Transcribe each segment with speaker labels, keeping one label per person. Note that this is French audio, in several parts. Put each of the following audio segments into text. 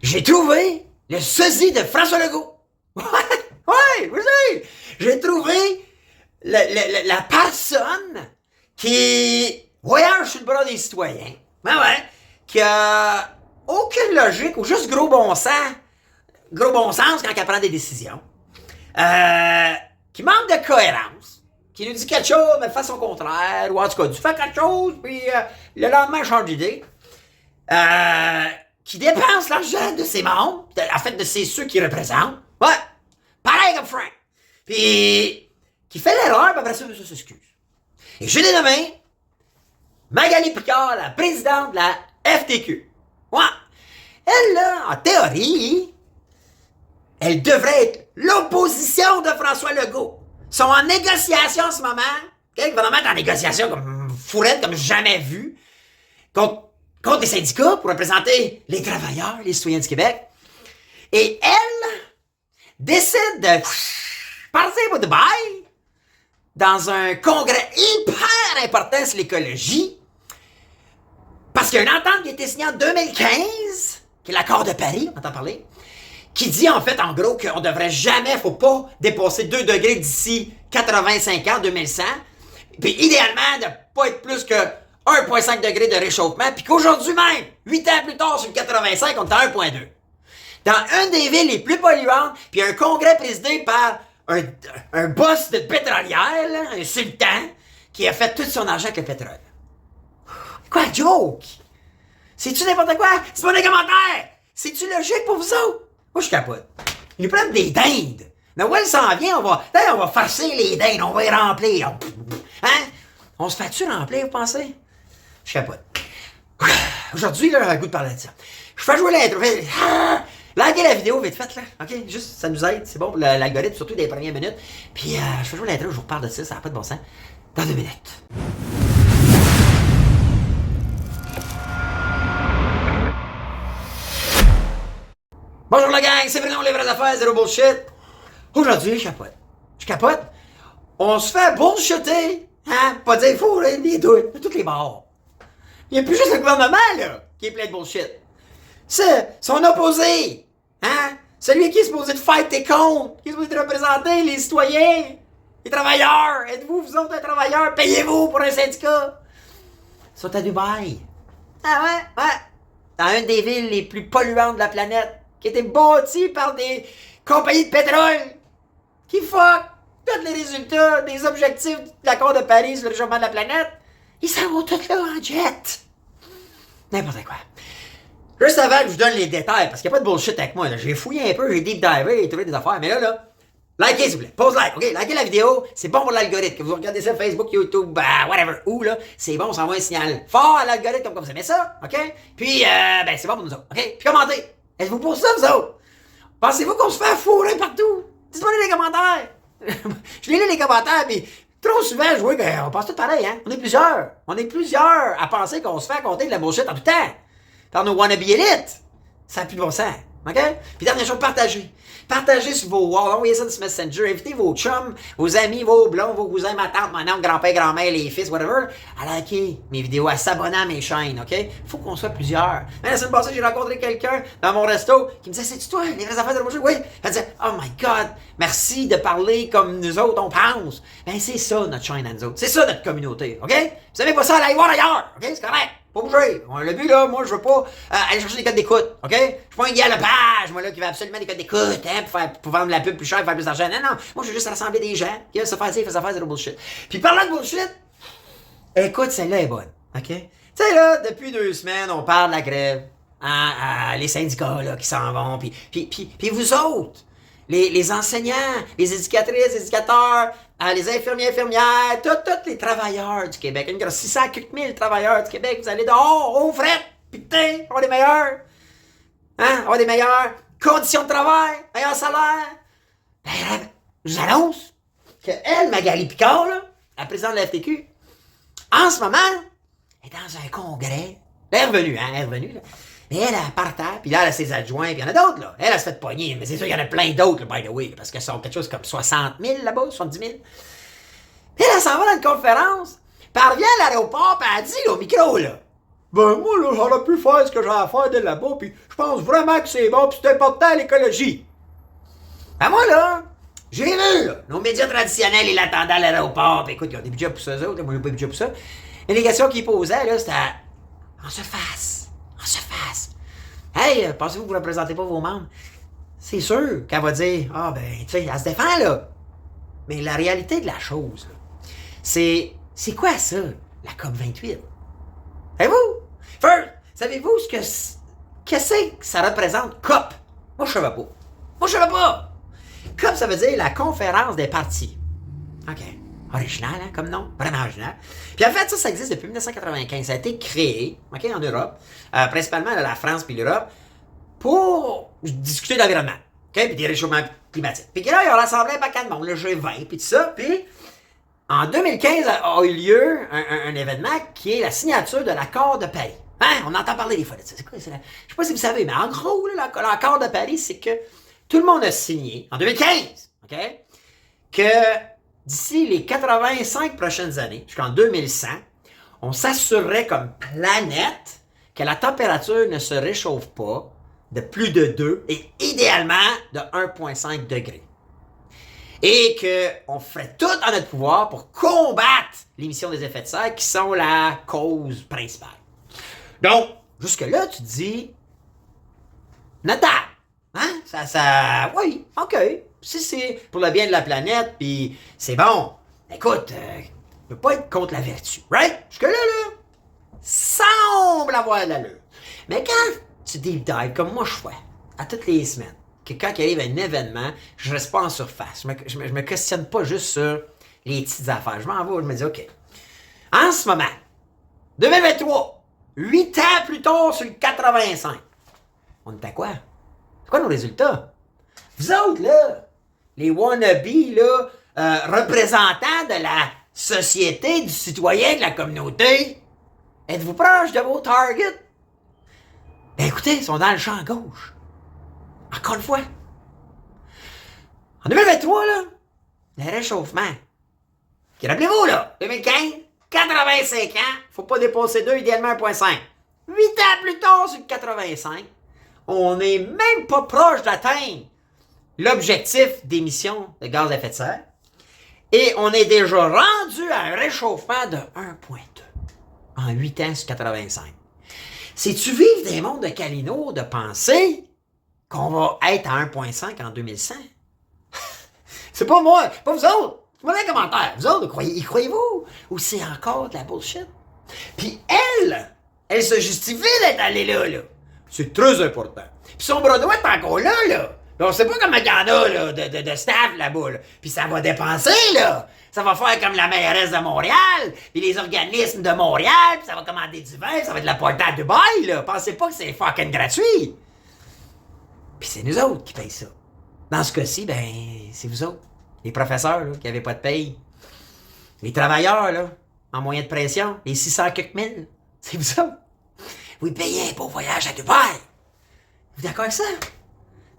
Speaker 1: j'ai trouvé le sosie de François Legault. Ouais, vous savez, j'ai trouvé la personne qui voyage sur le bras des citoyens, qui a aucune logique ou juste gros bon sens quand elle prend des décisions, qui manque de cohérence, qui nous dit quelque chose mais de façon contraire, ou en tout cas, tu fais quelque chose puis le lendemain change d'idée, qui dépense l'argent de ses membres, en fait de ceux qui représentent, pareil comme Frank, puis qui fait l'erreur, puis après ça s'excuse. Et j'ai dénommé Magali Picard, la présidente de la FTQ. Elle, là, en théorie, elle devrait être l'opposition de François Legault. Ils sont en négociation en ce moment. Le gouvernement est en négociation comme fourrette, comme jamais vu, contre les syndicats pour représenter les travailleurs, les citoyens du Québec. Et elle décide de partir pour Dubaï dans un congrès hyper important sur l'écologie, parce qu'il y a une entente qui a été signée en 2015, qui est l'accord de Paris, on entend parler, qui dit en fait, en gros, qu'on devrait jamais, faut pas dépasser 2 degrés d'ici 85 ans, 2100, puis idéalement, de pas être plus que 1,5 degré de réchauffement, puis qu'aujourd'hui même, 8 ans plus tard, sur le 85, on est à 1,2. Dans une des villes les plus polluantes, puis un congrès présidé par un boss de pétrolière, là, un sultan, qui a fait tout son argent avec le pétrole. Quoi, joke? C'est-tu n'importe quoi? C'est pas des commentaires! C'est-tu logique pour vous autres? Moi, je capote. Ils nous prennent des dindes. Noël s'en vient, on va farcer les dindes, on va les remplir. Hein? On se fait-tu remplir, vous pensez? Je capote. Aujourd'hui, là, j'ai le goût de parler de ça. Je fais jouer l'intro. Likez la vidéo vite fait, là. OK? Juste, ça nous aide. C'est bon pour l'algorithme, surtout des premières minutes. Puis, je fais jouer l'intro, je vous reparle de ça. Ça n'a pas de bon sens. Dans 2 minutes. Bonjour la gang, c'est Bruno, les vraies affaires, zéro bullshit. Aujourd'hui, je capote. On se fait bullshitter, hein? Pas dire fou, là, de toutes les bords. Il n'y a plus juste le gouvernement, là, qui est plein de bullshit. C'est son opposé, hein? Celui qui est supposé de fighter contre, qui est supposé de représenter les citoyens, les travailleurs. Êtes-vous, vous autres, un travailleur? Payez-vous pour un syndicat. Ils sont à Dubaï. Ah ouais? Dans une des villes les plus polluantes de la planète, qui était bâtie par des compagnies de pétrole, qui fuck tous les résultats des objectifs de l'accord de Paris sur le réchauffement de la planète. Ils s'en vont tous là en jet. N'importe quoi. Juste avant que je vous donne les détails, parce qu'il n'y a pas de bullshit avec moi, là. J'ai fouillé un peu, j'ai deep divé et trouvé des affaires, mais là, likez s'il vous plaît, pause like, ok? Likez la vidéo, c'est bon pour l'algorithme. Que vous regardez ça Facebook, YouTube, whatever, où là, c'est bon, ça envoie un signal fort à l'algorithme comme vous aimez ça, ok? Puis, c'est bon pour nous autres, ok? Puis commentez. Êtes-vous pour ça, vous autres? Pensez-vous qu'on se fait fourrer partout? Dites-moi dans les commentaires. Je lis les commentaires, mais trop souvent, je vois qu'on pense tout pareil, hein? On est plusieurs à penser qu'on se fait compter de la bullshit en tout temps. Par nos wannabe élites. Ça n'a plus de bon sens. OK? Puis dernière chose, partagez. Partagez sur vos walls, envoyez ça sur Messenger, invitez vos chums, vos amis, vos blonds, vos cousins, ma tante, mon oncle, grand-père, grand-mère, les fils, whatever, à liker mes vidéos, à s'abonner à mes chaînes, OK? Faut qu'on soit plusieurs. Mais la semaine passée, j'ai rencontré quelqu'un dans mon resto qui me disait, c'est-tu toi, les vraies affaires de Roger? Oui. Elle disait, oh my God, merci de parler comme nous autres, on pense. Ben, c'est ça, notre chaîne à nous autres. C'est ça, notre communauté, OK? Vous savez pas ça, allez voir ailleurs, OK? C'est correct. Pas bouger. Le but, là, moi, je veux pas aller chercher des codes d'écoute, OK? Je suis pas un gars à Lepage, moi, là, qui veut absolument des codes d'écoute, hein, pour vendre la pub plus cher, faire plus d'argent. Non, moi, je veux juste rassembler des gens qui veulent se faire ça, faire zéro bullshit. Puis, parlant de bullshit, écoute, celle-là est bonne, OK? Tu sais, là, depuis 2 semaines, on parle de la grève, les syndicats, là, qui s'en vont, puis vous autres, les enseignants, les éducatrices, les éducateurs, les infirmiers, infirmières, tous les travailleurs du Québec, une grosse 600 000 travailleurs du Québec, vous allez dehors, au fret, putain, on va des meilleurs, hein, on va des meilleures conditions de travail, meilleurs salaires. Ben, je vous annonce que elle, Magali Picard, là, la présidente de la FTQ, en ce moment, est dans un congrès. Elle est revenue, là. Mais elle part terre, puis là, elle a ses adjoints, puis il y en a d'autres, là. Elle se fait pogner, mais c'est sûr, il y en a plein d'autres, by the way, parce que sont quelque chose comme 60 000 là-bas, 70 000. Puis elle s'en va dans une conférence, puis elle revient à l'aéroport, puis elle dit, là, au micro, là, Ben, moi, là, j'aurais pu faire ce que j'ai à faire de là-bas, puis je pense vraiment que c'est bon, puis c'est important l'écologie. Ben, moi, là, j'ai vu, là, nos médias traditionnels, ils l'attendaient à l'aéroport, puis écoute, ils ont des budgets pour ça, eux autres, moi, j'ai pas de budget pour ça. Et les questions qu'ils posaient, là, c'était en surface. En surface. Hey, pensez-vous que vous ne représentez pas vos membres? C'est sûr qu'elle va dire, ah, ben, tu sais, elle se défend, là. Mais la réalité de la chose, là, c'est quoi ça, la COP28? Savez-vous? First, savez-vous ce que c'est que ça représente, COP? Moi, je savais pas. Moi, je savais pas. COP, ça veut dire la conférence des partis. OK. Original, hein, comme nom. Vraiment original. Puis en fait, ça existe depuis 1995. Ça a été créé, OK, en Europe, principalement la France puis l'Europe, pour discuter d'environnement. OK? Puis des réchauffements climatiques. Puis là, ils ont rassemblé un paquet de monde, le G20, puis tout ça. Puis en 2015 a eu lieu un événement qui est la signature de l'accord de Paris. Hein? On entend parler des fois de ça. C'est quoi? Je sais pas si vous savez, mais en gros, là, l'accord de Paris, c'est que tout le monde a signé, en 2015, OK, que d'ici les 85 prochaines années, jusqu'en 2100, on s'assurerait comme planète que la température ne se réchauffe pas de plus de 2 et idéalement de 1,5 degrés. Et qu'on ferait tout en notre pouvoir pour combattre l'émission des effets de serre qui sont la cause principale. Donc, jusque-là, tu te dis, notable. Hein? Oui, OK. Si c'est pour le bien de la planète, puis c'est bon, écoute, ne peut pas être contre la vertu, right? Jusque-là, là, semble avoir de l'allure. Mais quand tu deep dive, comme moi je fais, à toutes les semaines, que quand il arrive un événement, je reste pas en surface. Je me questionne pas juste sur les petites affaires. Je m'en vais, je me dis, OK. En ce moment, 2023, 8 ans plus tard sur le 85, on est à quoi? C'est quoi nos résultats? Vous autres, là, les wannabes, là, représentants de la société, du citoyen, de la communauté, êtes-vous proche de vos targets? Ben écoutez, ils sont dans le champ gauche. Encore une fois. En 2023, là, le réchauffement. Qui, rappelez-vous, là, 2015, 85 ans, faut pas dépasser 2, idéalement 1,5. 8 ans plus tard, sur le 85, on n'est même pas proche d'atteindre l'objectif d'émission de gaz à effet de serre. Et on est déjà rendu à un réchauffement de 1,2 en 8 ans sur 85. C'est-tu vivre des mondes de Calino de penser qu'on va être à 1,5 en 2100? C'est pas moi, pas vous autres. C'est pas dans les commentaires. Vous autres, y croyez-vous? Ou c'est encore de la bullshit? Puis elle se justifie d'être allée là. C'est très important. Puis son bras droit est encore là. Puis on sait pas comment il y en a là, de staff là-bas. Là. Puis ça va dépenser, là. Ça va faire comme la mairesse de Montréal, puis les organismes de Montréal, puis ça va commander du vin, puis ça va être la portée à Dubaï, là. Pensez pas que c'est fucking gratuit. Puis c'est nous autres qui payent ça. Dans ce cas-ci, ben, c'est vous autres. Les professeurs, là, qui avaient pas de paye. Les travailleurs, là, en moyen de pression, les 600 quelques mille. C'est vous autres. Vous payez un beau voyage à Dubaï. Vous êtes d'accord avec ça?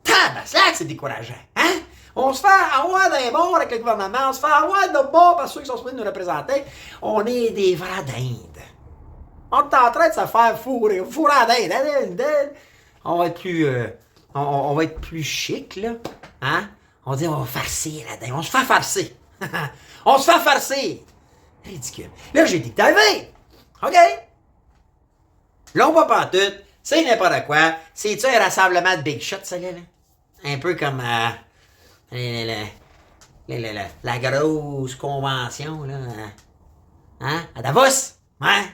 Speaker 1: Tabaslac, c'est décourageant, hein? On se fait avoir des morts avec le gouvernement, on se fait avoir de morts par ceux qui sont supposés nous représenter. On est des vrais dindes. On est en train de se faire fourrer à dinde. On va être plus... on va être plus chic, là. Hein? On dit, on va farcer la dinde. On se fait farcer. On se fait farcer. Ridicule. Là, j'ai dit, t'as vu? OK? Là, on va pas tout. C'est n'importe quoi. C'est-tu un rassemblement de big shots, ça, là? Un peu comme... la grosse convention, là. Hein? À Davos. Hein?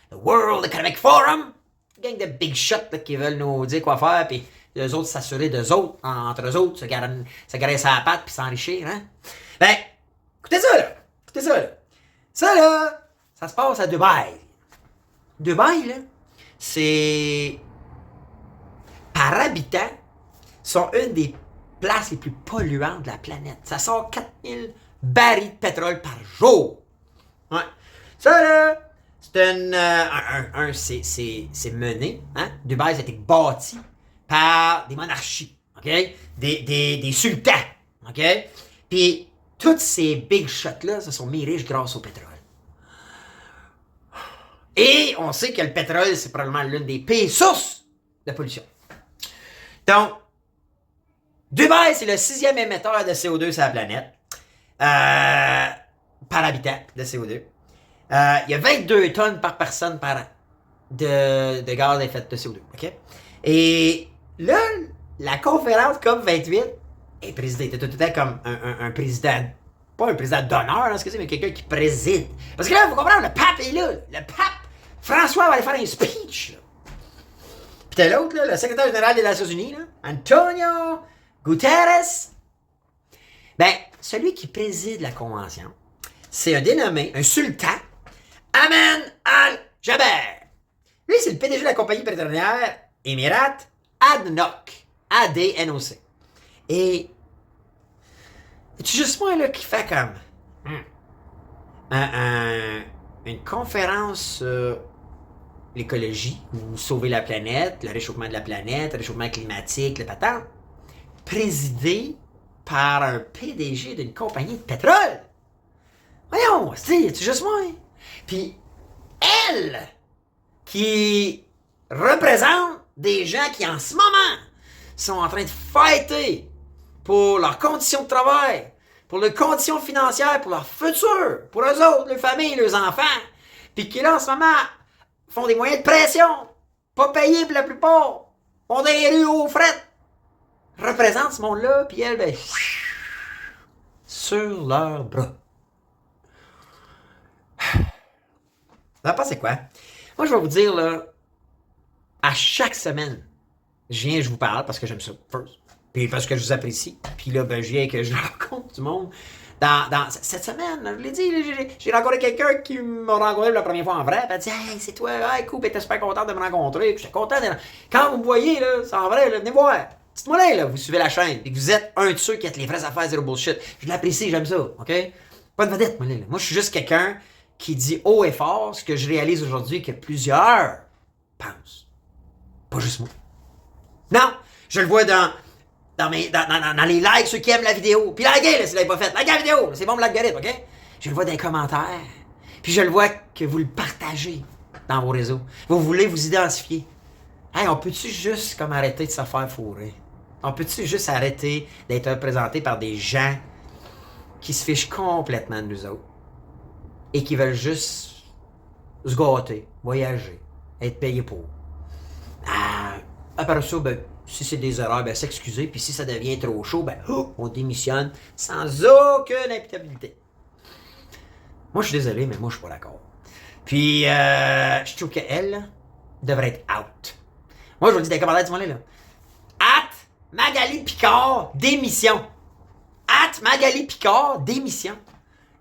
Speaker 1: The World Economic Forum. Gang de big shots là, qui veulent nous dire quoi faire, puis eux autres s'assurer d'eux autres, entre eux autres, se caresser à la patte puis s'enrichir, hein? Ben, écoutez ça, là. Ça, là, ça se passe à Dubaï. Dubaï, là, c'est... Par habitant, sont une des places les plus polluantes de la planète. Ça sort 4000 barils de pétrole par jour. Ouais. Ça, là, c'est mené, hein? Dubaï, ça a été bâti par des monarchies, OK? Des sultans, OK? Puis, toutes ces big shots-là se sont mis riches grâce au pétrole. Et on sait que le pétrole, c'est probablement l'une des pires sources de pollution. Donc, Dubaï, c'est le 6e émetteur de CO2 sur la planète. Par habitant de CO2. Il y a 22 tonnes par personne par an de gaz à effet de CO2. Okay? Et là, la conférence COP28 est présidée. T'es tout le temps comme un président, pas un président d'honneur, excusez, mais quelqu'un qui préside. Parce que là, il faut comprendre, le pape est là. Le pape, François va aller faire un speech. Là. Puis t'as l'autre, là, le secrétaire général des Nations Unies, là, Antonio Guterres. Ben, celui qui préside la convention, c'est un dénommé, un sultan, Aman al-Jaber. Lui, c'est le PDG de la compagnie pétrolière Emirat ADNOC. ADNOC. Et c'est juste moi là qui fait comme une conférence sur l'écologie, ou sauver la planète, le réchauffement de la planète, le réchauffement climatique, le patent, présidé par un PDG d'une compagnie de pétrole. Voyons, c'est juste moi. Puis elle, qui représente des gens qui en ce moment sont en train de fighter pour leurs conditions de travail, pour leurs conditions financières, pour leur futur, pour eux autres, leurs familles, leurs enfants, puis qui là en ce moment font des moyens de pression, pas payés pour la plupart, font des rues aux frettes, représente ce monde-là, puis elle, ben, sur leurs bras. Vous en pensez quoi? Moi, je vais vous dire, là, à chaque semaine, je vous parle parce que j'aime ça, first. Puis parce que je vous apprécie. Puis là, ben, je viens que je rencontre du monde. Dans cette semaine, je l'ai dit, j'ai rencontré quelqu'un qui m'a rencontré la première fois en vrai. Elle a dit, hey, c'est toi, hey, cool, t'es super content de me rencontrer. Puis j'étais content de... Quand vous me voyez, là, c'est en vrai, là, venez voir. Dites-moi là, vous suivez la chaîne. Et que vous êtes un de ceux qui êtes les vraies affaires zéro bullshit. Je l'apprécie, j'aime ça, OK? Pas de vedette, moi, là. Moi, je suis juste quelqu'un qui dit haut et fort ce que je réalise aujourd'hui que plusieurs pensent. Pas juste moi. Non, je le vois dans les likes, ceux qui aiment la vidéo. Puis likez, là, si vous l'avez pas fait. Likez la vidéo, c'est bon pour l'algorithme, OK? Je le vois dans les commentaires. Puis je le vois que vous le partagez dans vos réseaux. Vous voulez vous identifier. Hey, on peut-tu juste comme arrêter de se faire fourrer? On peut-tu juste arrêter d'être représenté par des gens qui se fichent complètement de nous autres et qui veulent juste se gâter, voyager, être payés pour? Après ça, ben, si c'est des erreurs, ben, s'excuser. Puis si ça devient trop chaud, ben, on démissionne sans aucune imputabilité. Moi, je suis désolé, mais moi, je suis pas d'accord. Puis, je trouve qu'elle devrait être out. Moi, je vous le dis dans les commentaires, dis-moi là. Magali Picard, démission. Magali Picard, démission.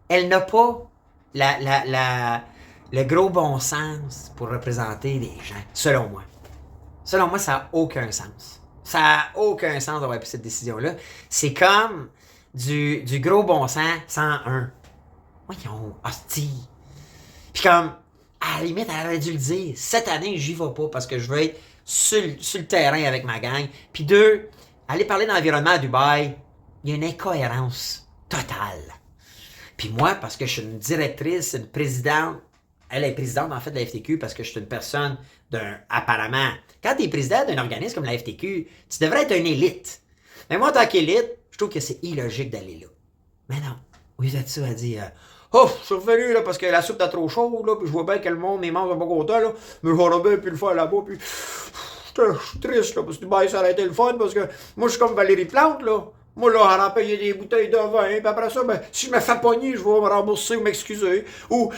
Speaker 1: Elle n'a pas le gros bon sens pour représenter les gens, selon moi. Selon moi, ça n'a aucun sens. Ça n'a aucun sens d'avoir pris cette décision-là. C'est comme du gros bon sens 101. Voyons, hostie. Puis comme, à la limite, elle aurait dû le dire. Cette année, j'y vais pas parce que je veux être sur le terrain avec ma gang. Puis 2, aller parler d'environnement à Dubaï, il y a une incohérence totale. Puis moi, parce que je suis une directrice, une présidente, elle est présidente en fait de la FTQ parce que je suis une personne apparemment, quand tu es président d'un organisme comme la FTQ, tu devrais être une élite. Mais moi, en tant qu'élite, je trouve que c'est illogique d'aller là. Mais non, vous êtes ça à dire, oh, je suis revenu là parce que la soupe est trop chaude, là, puis je vois bien que le monde, mes membres sont pas contents, là, mais j'aurais bien pu le faire là-bas, puis je suis triste, là, parce que Dubaï, ça aurait été le fun, parce que moi, je suis comme Valérie Plante, là. Moi, là, elle a payé des bouteilles de vin, puis après ça, ben, si je me fais pogner, je vais me rembourser ou m'excuser. Ou,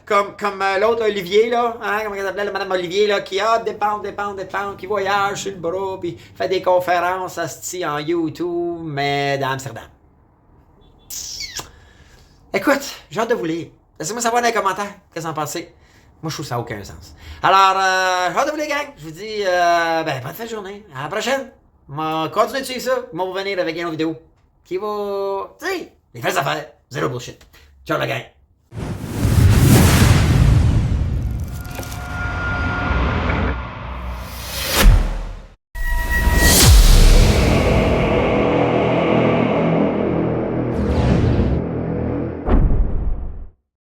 Speaker 1: comme l'autre Olivier, là, hein, comment elle s'appelait, la madame Olivier, là, qui dépense, qui voyage sur le bras, puis fait des conférences en YouTube, mais dans Amsterdam. Écoute, j'ai hâte de vous lire. Laissez-moi savoir dans les commentaires qu'est-ce que vous en pensez. Moi, je trouve que ça n'a aucun sens. Alors, j'ai hâte de vous lire, gang. Je vous dis, bonne fin de journée. À la prochaine. Continuez de suivre ça. Ils vont revenir avec une autre vidéo qui va, tu sais, les vraies affaires. Zéro bullshit. Ciao, la gang.